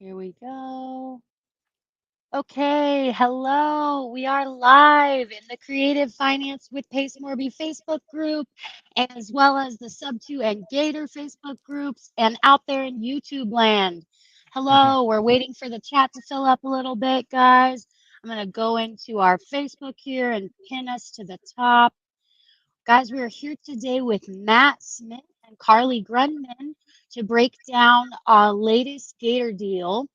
Here we go. Okay, hello. We are live in the Creative Finance with Pace Morby Facebook group, as well as the Sub2 and Gator Facebook groups, and out there in YouTube land. Hello, we're waiting for the chat to fill up a little bit, guys. I'm going to go into our Facebook here and pin us to the top. Guys, we are here today with Matt Smith and Carly Grunman to break down our latest Gator deal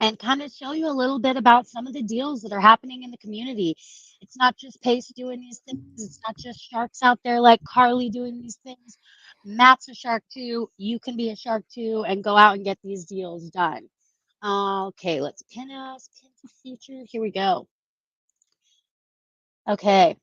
and kind of show you a little bit about some of the deals that are happening in the community. It's not just Pace doing these things. It's not just sharks out there like Carly doing these things. Matt's a shark too. You can be a shark too and go out and get these deals done. Okay, let's pin us, pin to feature. Here we go. Okay.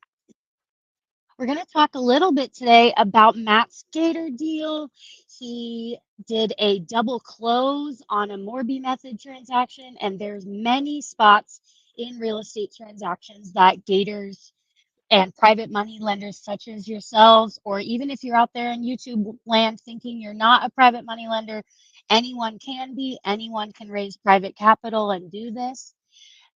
We're going to talk a little bit today about Matt's Gator deal. He did a double close on a Morby method transaction, and there's many spots in real estate transactions that Gators and private money lenders such as yourselves, or even if you're out there in YouTube land thinking you're not a private money lender, anyone can be, anyone can raise private capital and do this.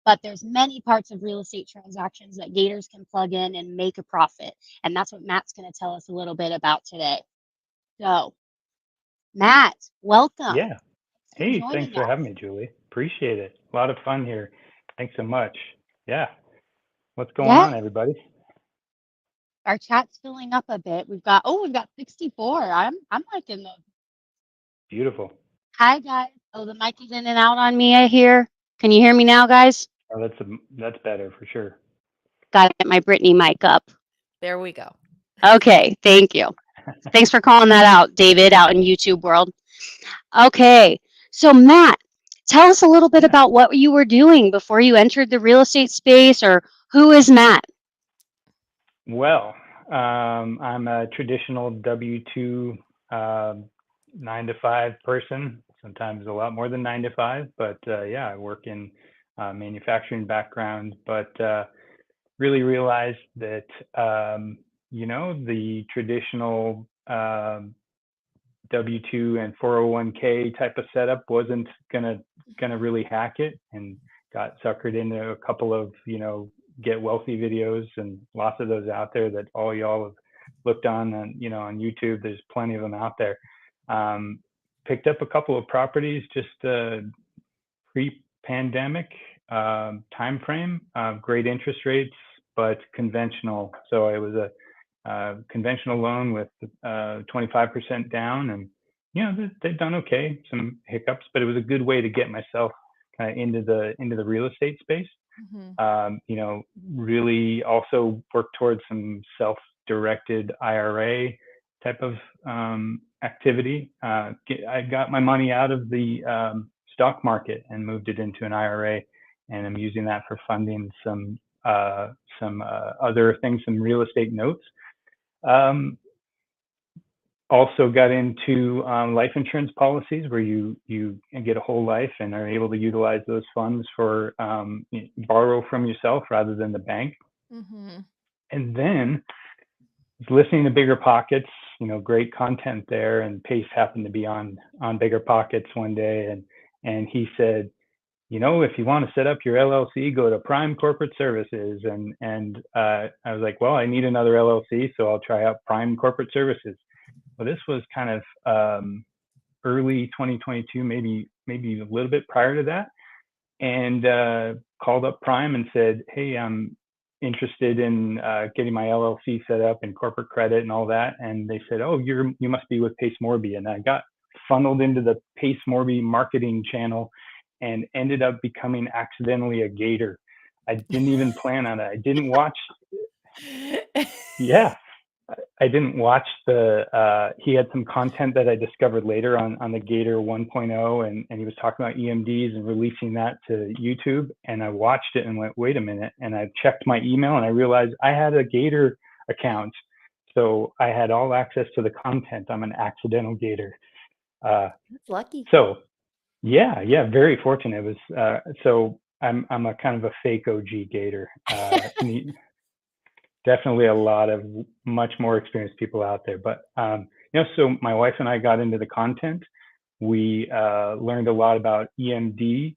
But there's many parts of real estate transactions that Gators can plug in and make a profit. And that's what Matt's going to tell us a little bit about today. So, Matt, welcome. Yeah. Thanks for Hey, thanks joining for having us. me, Julie. Appreciate it. A lot of fun here. Thanks so much. Yeah. What's going Yeah, on, everybody? our chat's filling up a bit. We've got 64. I'm liking the Beautiful. hi guys. Oh, the mic is in and out on me, I hear. Can you hear me now, guys? Oh, that's better for sure. Got to get my Brittany mic up. There we go. Okay, thank you. Thanks for calling that out, David, out in YouTube world. Okay. So, Matt, tell us a little bit Yeah. about what you were doing before you entered the real estate space, or who is Matt? Well, I'm a traditional W-2 uh, 9 to 5 person. Sometimes a lot more than 9 to 5, but yeah, I work in manufacturing background, but really realized that the traditional W-2 and 401k type of setup wasn't gonna really hack it, and got suckered into a couple of get wealthy videos, and lots of those out there that all y'all have looked on, and on YouTube. There's plenty of them out there. Um, Picked up a couple of properties just pre-pandemic time frame. Great interest rates, but conventional. So it was a conventional loan with 25% down, and they've done okay. Some hiccups, but it was a good way to get myself kind of into the real estate space. Mhm. Really also work towards some self-directed IRA type of activity. I got my money out of the stock market and moved it into an IRA, and I'm using that for funding some other things, some real estate notes. Um, Also got into life insurance policies where you get a whole life and are able to utilize those funds for borrow from yourself rather than the bank. Mhm. And then listening to Bigger Pockets, great content there. And Pace happened to be on Bigger Pockets one day, and he said, if you want to set up your LLC, go to Prime Corporate Services. And I was like, well, I need another LLC, so I'll try out Prime Corporate Services. Well, this was kind of early 2022, maybe a little bit prior to that, and called up Prime and said, hey, I'm interested in getting my LLC set up and corporate credit and all that. And they said, oh, you must be with Pace Morby. And I got funneled into the Pace Morby marketing channel and ended up becoming accidentally a Gator. I didn't even plan on it. I didn't watch. Yeah, I didn't watch he had some content that I discovered later on the Gator 1.0, and he was talking about EMDs and releasing that to YouTube. And I watched it and went, wait a minute. And I checked my email and I realized I had a Gator account. So I had all access to the content. I'm an accidental Gator. Uh, That's lucky. so yeah, very fortunate. It was, so I'm a kind of a fake OG Gator. Definitely a lot of much more experienced people out there. But so my wife and I got into the content. We learned a lot about EMD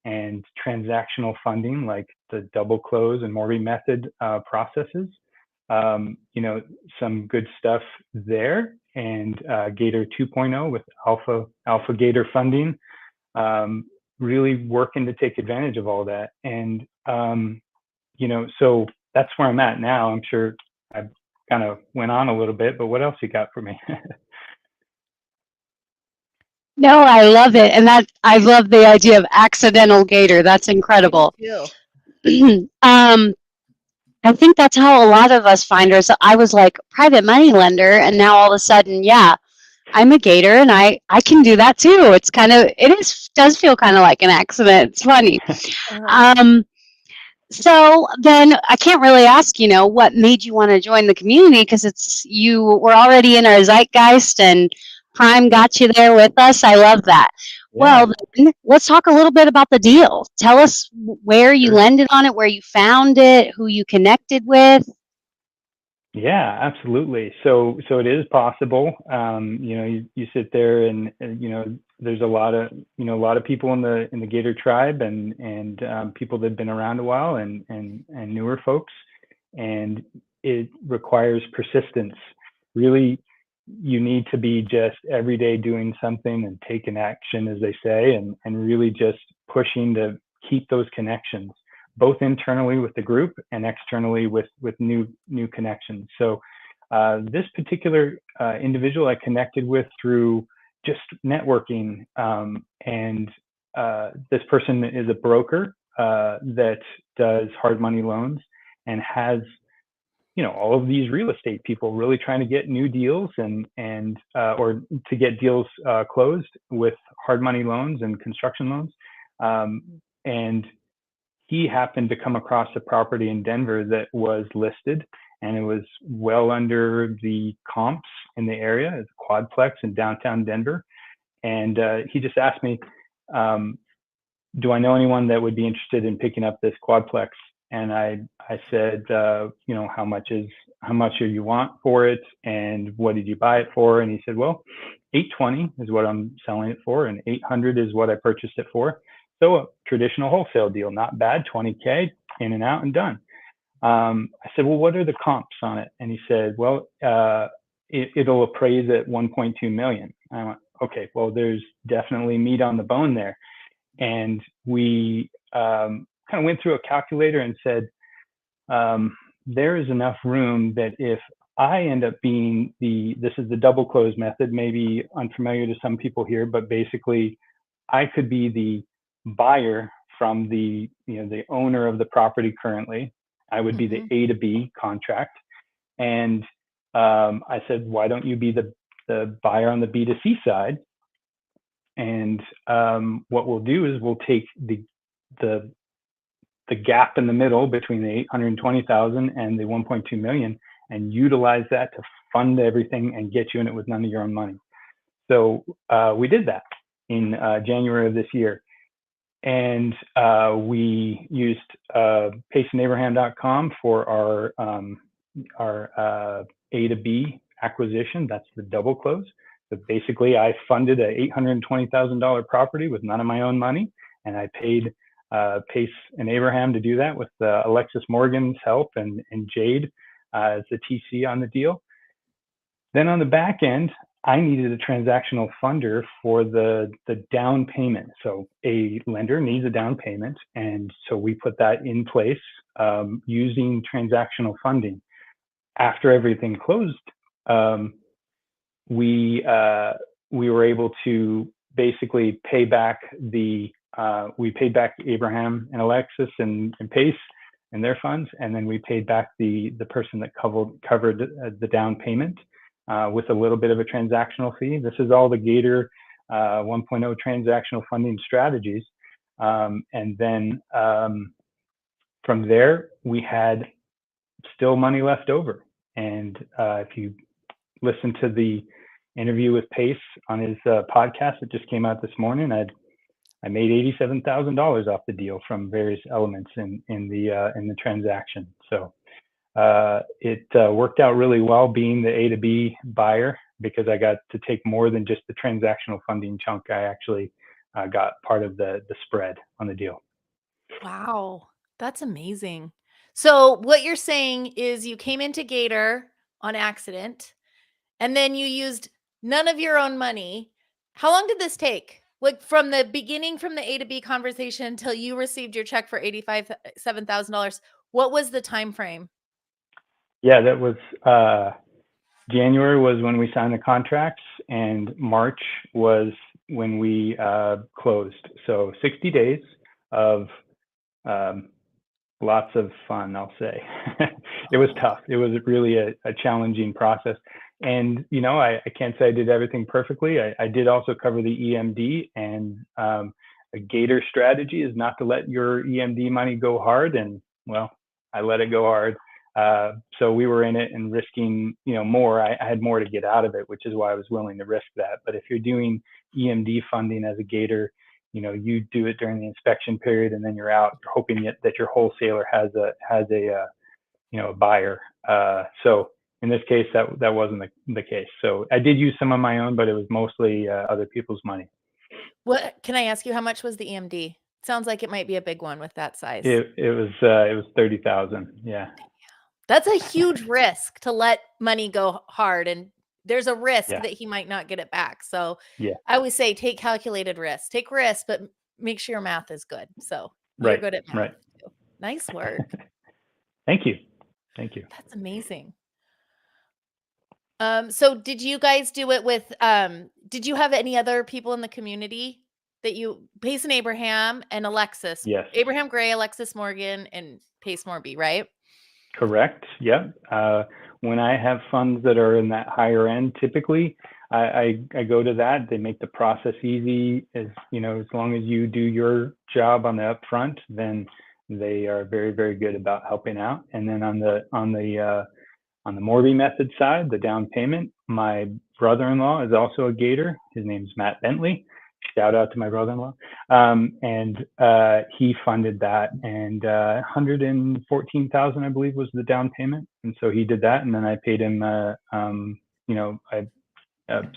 and transactional funding, like the double close and Morby method processes. Some good stuff there. And Gator 2.0 with Alpha Gator funding, really working to take advantage of all that. And so that's where I'm at now. I'm sure I kind of went on a little bit, but what else you got for me? No, I love it. And I love the idea of accidental gator. That's incredible. too. I think that's how a lot of us find ourselves. I was like private money lender, and now all of a sudden, yeah, I'm a gator, and I can do that too. Does feel kind of like an accident. It's funny. Um, so then I can't really ask, what made you want to join the community, because you were already in our zeitgeist, and Prime got you there with us. I love that. Yeah, Well, then let's talk a little bit about the deal. Tell us where you sure. landed on it, where you found it, who you connected with. Yeah, absolutely. So it is possible. You sit there and there's a lot of people in the Gator tribe and people that've been around a while and newer folks, and it requires persistence. Really, you need to be just every day doing something and taking action, as they say, and really just pushing to keep those connections, both internally with the group and externally with new connections. So this particular individual I connected with through just networking, and this person is a broker that does hard money loans and has all of these real estate people really trying to get new deals and or to get deals closed with hard money loans and construction loans, and he happened to come across a property in Denver that was listed, and it was well under the comps in the area. It's a quadplex in downtown Denver. And he just asked me, do I know anyone that would be interested in picking up this quadplex? And I said, how much do you want for it, and what did you buy it for? And he said, well, $820 is what I'm selling it for, and $800 is what I purchased it for. So a traditional wholesale deal, not bad, $20K in and out and done. I said, well, what are the comps on it? And he said, well, it'll appraise at 1.2 million. I went, okay, well, there's definitely meat on the bone there. And we kind of went through a calculator and said, there is enough room that if I end up being this is the double close method, maybe unfamiliar to some people here, but basically I could be the buyer from the owner of the property currently. I would be the A to B contract. And I said, why don't you be the buyer on the B to C side? And what we'll do is we'll take the gap in the middle between the 820,000 and the 1.2 million and utilize that to fund everything and get you in it with none of your own money. So we did that in January of this year. And we used paceandabraham.com for our A to B acquisition. That's the double close. So basically, I funded a $820,000 property with none of my own money, and I paid Pace and Abraham to do that with Alexis Morgan's help and Jade as the TC on the deal. Then on the back end, I needed a transactional funder for the down payment. So a lender needs a down payment, and so we put that in place using transactional funding. After everything closed, we were able to basically pay back we paid back Abraham and Alexis and Pace and their funds, and then we paid back the person that covered the down payment with a little bit of a transactional fee. This is all the Gator 1.0 transactional funding strategies. And then from there, we had still money left over. And if you listen to the interview with Pace on his podcast that just came out this morning, I made $87,000 off the deal from various elements in the transaction. So it worked out really well being the A to B buyer because I got to take more than just the transactional funding chunk. I actually got part of the spread on the deal. Wow, that's amazing. So what you're saying is you came into Gator on accident and then you used none of your own money. How long did this take? Like from the beginning, from the A to B conversation until you received your check for $7,000, what was the time frame? Yeah, that was January was when we signed the contracts, and March was when we closed. So 60 days of um, lots of fun, I'll say. It was Oh, tough. It was really a challenging process. And, I can't say I did everything perfectly. I did also cover the EMD, and a Gator strategy is not to let your EMD money go hard. And, well, I let it go hard. So we were in it and risking, more. I had more to get out of it, which is why I was willing to risk that. But if you're doing EMD funding as a Gator, you do it during the inspection period, and then you're out hoping that your wholesaler has a buyer. So in this case, that wasn't the case. So I did use some of my own, but it was mostly other people's money. what can I ask you? How much was the EMD? Sounds like it might be a big one with that size. It was 30,000. Yeah, That's a huge risk to let money go hard, and there's a risk yeah, that he might not get it back. So yeah. I always say take calculated risks. Take risks, but make sure your math is good. So you're Right, good at math right. too. Nice work. Thank you, thank you. That's amazing. So did you guys do it with did you have any other people in the community that Payson Abraham and Alexis, Yes. Abraham Gray, Alexis Morgan, and Pace Morby, right? Correct. Yep. When I have funds that are in that higher end, typically I go to that. They make the process easy. As long as you do your job on the upfront, then they are very, very good about helping out. And then on the Morby method side, the down payment, my brother-in-law is also a Gator. His name's Matt Bentley. Shout out to my brother-in-law. And he funded that, and 114,000, I believe, was the down payment. And so he did that, and then I paid him, a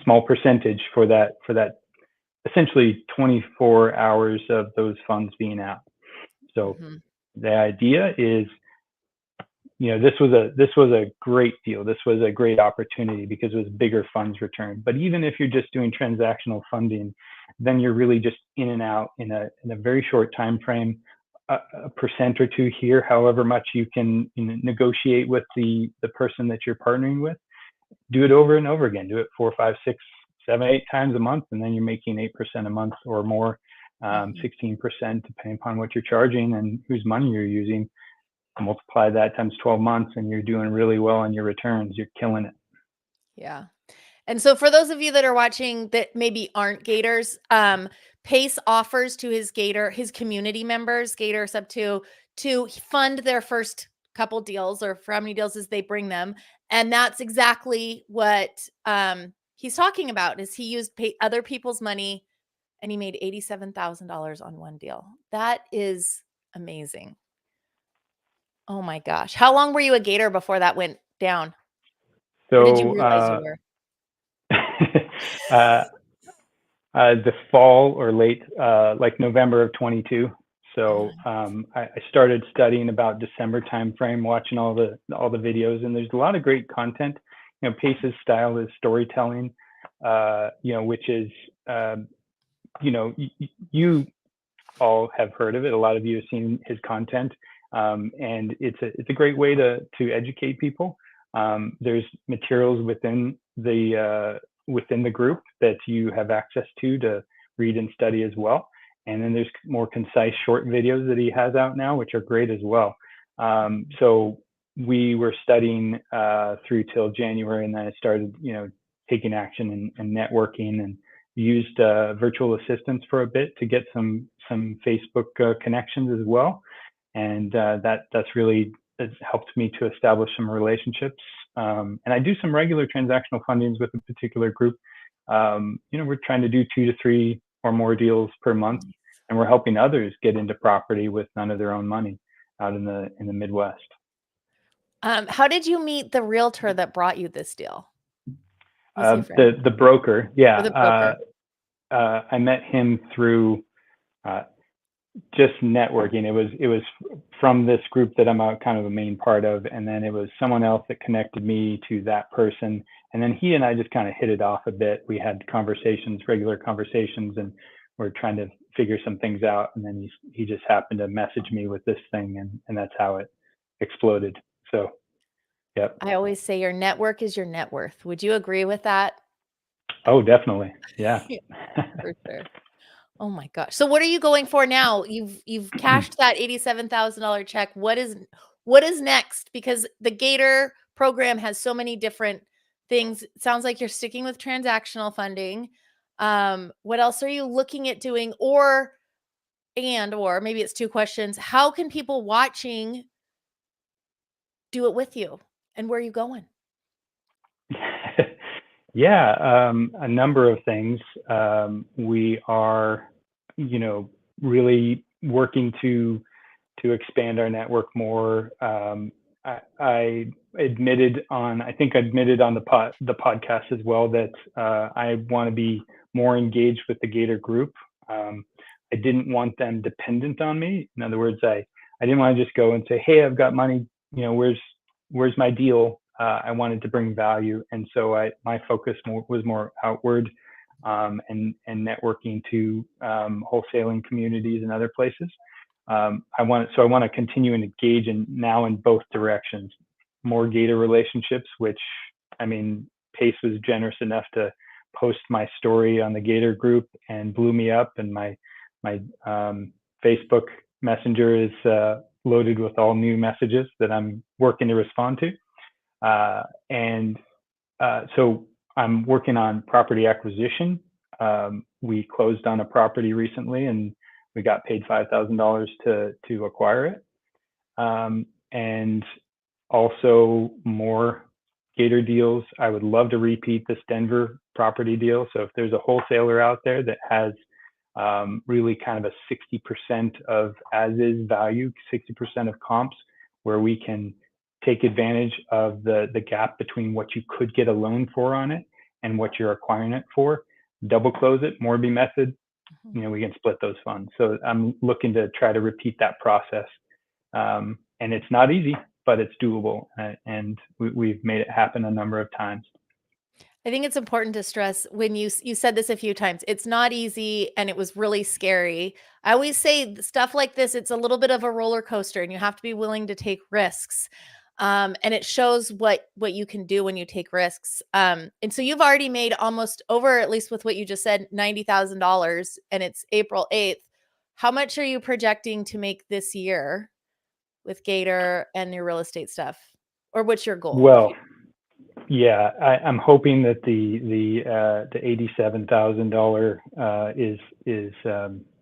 small percentage for that essentially 24 hours of those funds being out. So Hmm. the idea is, this was a great deal. This was a great opportunity because it was bigger funds returned. But even if you're just doing transactional funding, then you're really just in and out in a very short time frame, a percent or two here, however much you can negotiate with the person that you're partnering with. Do it over and over again. Do it 4, 5, 6, 7, 8 times a month, and then you're making 8% a month or more, Hmm. 16%, depending upon what you're charging and whose money you're using. Multiply that times 12 months, and you're doing really well on your returns. You're killing it. Yeah. And so for those of you that are watching that maybe aren't Gators, Pace offers to his community members, Gator Sub 2, to fund their first couple deals or for how many deals as they bring them. And that's exactly what he's talking about is he used other people's money and he made $87,000 on one deal. That is amazing. Oh my gosh. How long were you a Gator before that went down? Or did you So realize you were? uh, the fall or late, like November of 22. So I started studying about December timeframe, watching all the videos, and there's a lot of great content. Pace's style is storytelling, which is, you all have heard of it. A lot of you have seen his content, and it's a great way to educate people. There's materials within the group that you have access to read and study as well. And then there's more concise short videos that he has out now, which are great as well. So we were studying through till January, and then I started, taking action and networking, and used virtual assistants for a bit to get some Facebook connections as well. And that's really helped me to establish some relationships. And I do some regular transactional fundings with a particular group. We're trying to do 2 to 3 or more deals per month, and we're helping others get into property with none of their own money out in the Midwest. How did you meet the realtor that brought you this deal? You say friend The broker, or yeah. the broker. I met him through uh, just networking. It was from this group that I'm kind of a main part of, and then it was someone else that connected me to that person, and then he and I just kind of hit it off a bit. We had conversations, regular conversations, and we're trying to figure some things out. And then he just happened to message me with this thing, and that's how it exploded. So, yep. I always say your network is your net worth. Would you agree with that? Oh, definitely. Yeah. Yeah, for sure. Oh my gosh. So what are you going for now? You've cashed that $87,000 check. What is next? Because the Gator program has so many different things. It sounds like you're sticking with transactional funding. What else are you looking at doing? Or maybe it's two questions. How can people watching do it with you? And where are you going? Yeah, a number of things. We are, really working to expand our network more. I I think I admitted on the podcast as well that I want to be more engaged with the Gator group. I didn't want them dependent on me. In other words, I didn't want to just go and say, "Hey, I've got money. Where's my deal?" I wanted to bring value, and so my focus was more outward, and networking to wholesaling communities and other places. I want to continue and engage in both directions. More Gator relationships, which, I mean, Pace was generous enough to post my story on the Gator group and blew me up, and my Facebook Messenger is loaded with all new messages that I'm working to respond to. And So I'm working on property acquisition. We closed on a property recently, and we got paid $5,000 to acquire it. And also more Gator deals. I would love to repeat this Denver property deal. So if there's a wholesaler out there that has really kind of a 60% of as is value, 60% of comps, where we can take advantage of the gap between what you could get a loan for on it and what you're acquiring it for, double close it, Morby method, we can split those funds. So I'm looking to try to repeat that process. And it's not easy, but it's doable. And we've made it happen a number of times. I think it's important to stress when you said this a few times. It's not easy and it was really scary. I always say stuff like this, it's a little bit of a roller coaster and you have to be willing to take risks. And it shows what you can do when you take risks. And so you've already made almost over, at least with what you just said, $90,000 and it's April 8th. How much are you projecting to make this year with Gator and your real estate stuff? Or what's your goal? Well, yeah, I'm hoping that the $87,000 is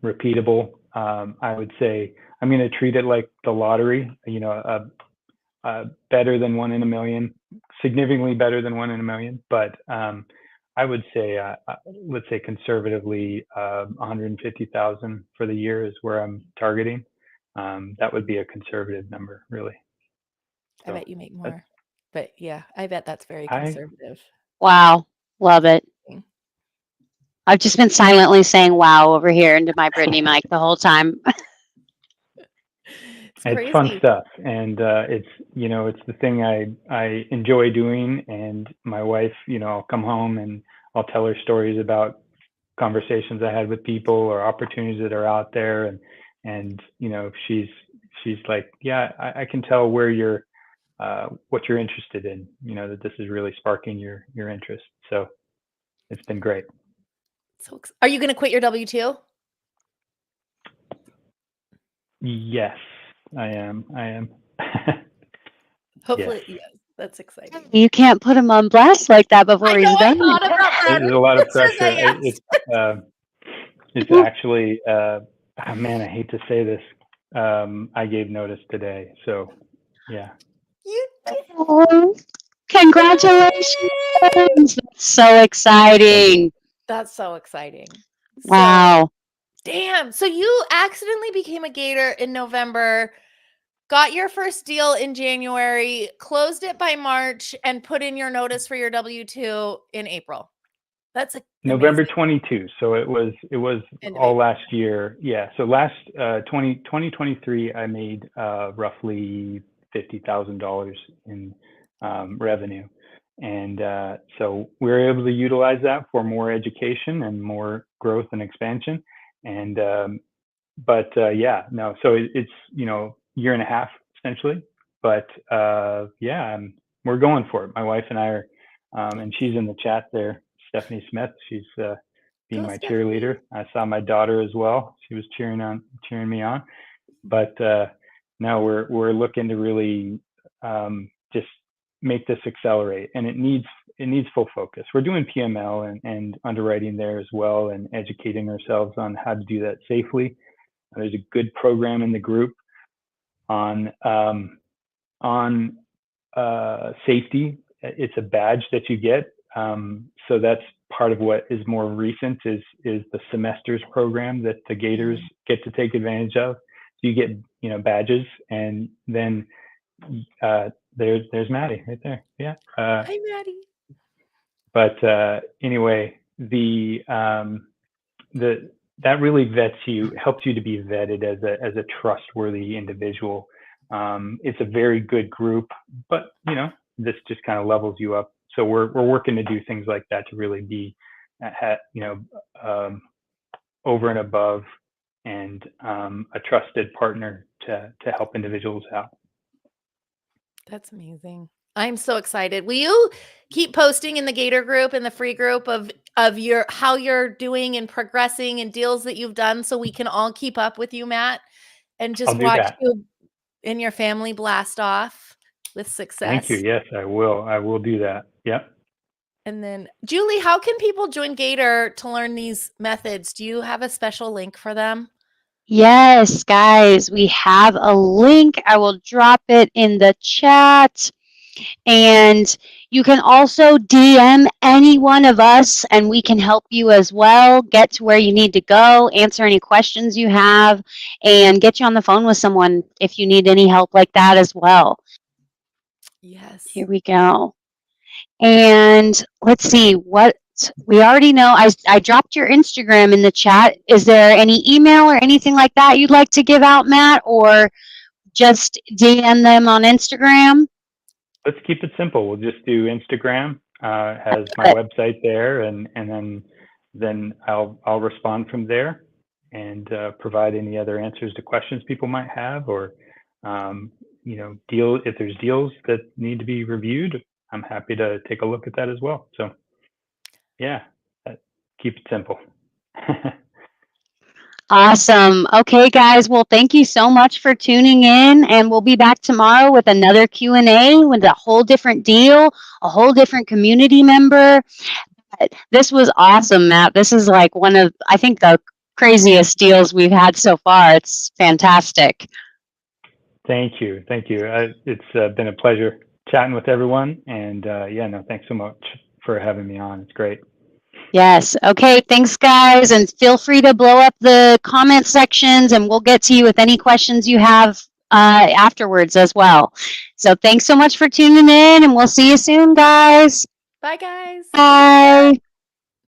repeatable. I would say I'm going to treat it like the lottery. Better than 1 in a million, significantly better than 1 in a million. But I would say, let's say conservatively, 150,000 for the year is where I'm targeting. That would be a conservative number, really. I So bet you make more. But yeah, I bet that's very I conservative. Wow. Love it. I've just been silently saying wow over here into my Brittany mic the whole time. It's fun stuff, and it's the thing I enjoy doing. And my wife, I'll come home and I'll tell her stories about conversations I had with people or opportunities that are out there, and she's like, yeah, I can tell where you're what you're interested in, that this is really sparking your interest. So it's been great. So, are you going to quit your W-2? Yes, I am. Hopefully, Yes. yes. That's exciting. You can't put him on blast like that before I he's know. I done. thought about that. There's a lot of pressure. Yes. It's actually, oh man, I hate to say this. I gave notice today, so yeah. You did. Oh, congratulations. That's so exciting. That's so exciting. So, Wow. damn. So you accidentally became a Gator in November. got your first deal in January, closed it by March, and put in your notice for your W-2 in April. That's November amazing. 22. So it was End of all April. last year. Yeah. So last 2023, I made roughly $50,000 in revenue. And so we were able to utilize that for more education and more growth and expansion. And but yeah, no. So it's year and a half essentially. But yeah, we're going for it. My wife and I are, and she's in the chat there. Stephanie Smith. She's being Go, my Stephanie. cheerleader. I saw my daughter as well. She was cheering me on. But now we're looking to really just make this accelerate, and it needs full focus. We're doing PML and underwriting there as well, and educating ourselves on how to do that safely. There's a good program in the group on safety. It's a badge that you get. So that's part of what is more recent is the semesters program that the Gators get to take advantage of. So you get badges, and then there's Maddie right there. Yeah. Hi, Maddie. But anyway, that really vets you, helps you to be vetted as a trustworthy individual. It's a very good group, but this just kind of levels you up. So we're working to do things like that to really be over and above, and a trusted partner to help individuals out. That's amazing. I'm so excited. Will you keep posting in the Gator group, in the free group, of your how you're doing and progressing and deals that you've done, so we can all keep up with you, Matt, and just I'll do watch that. you and your family blast off with success. Thank you. Yes, I will. I will do that. Yep. And then, Julie, how can people join Gator to learn these methods? Do you have a special link for them? Yes, guys, we have a link. I will drop it in the chat. And you can also DM any one of us, and we can help you as well get to where you need to go, answer any questions you have, and get you on the phone with someone if you need any help like that as well. Yes. Here we go. And let's see what we already know. I dropped your Instagram in the chat. Is there any email or anything like that you'd like to give out, Matt, or just DM them on Instagram? Let's keep it simple. We'll just do Instagram. Has my website there, and then I'll respond from there, and provide any other answers to questions people might have, or if there's deals that need to be reviewed, I'm happy to take a look at that as well. So yeah, keep it simple. Awesome. Okay, guys. Well, thank you so much for tuning in, and we'll be back tomorrow with another Q&A with a whole different deal, a whole different community member. This was awesome, Matt. This is like one of, I think, the craziest deals we've had so far. It's fantastic. Thank you. It's been a pleasure chatting with everyone, and thanks so much for having me on. It's great. Yes. Okay. Thanks, guys. And feel free to blow up the comment sections, and we'll get to you with any questions you have afterwards as well. So thanks so much for tuning in, and we'll see you soon, guys. Bye, guys. Bye.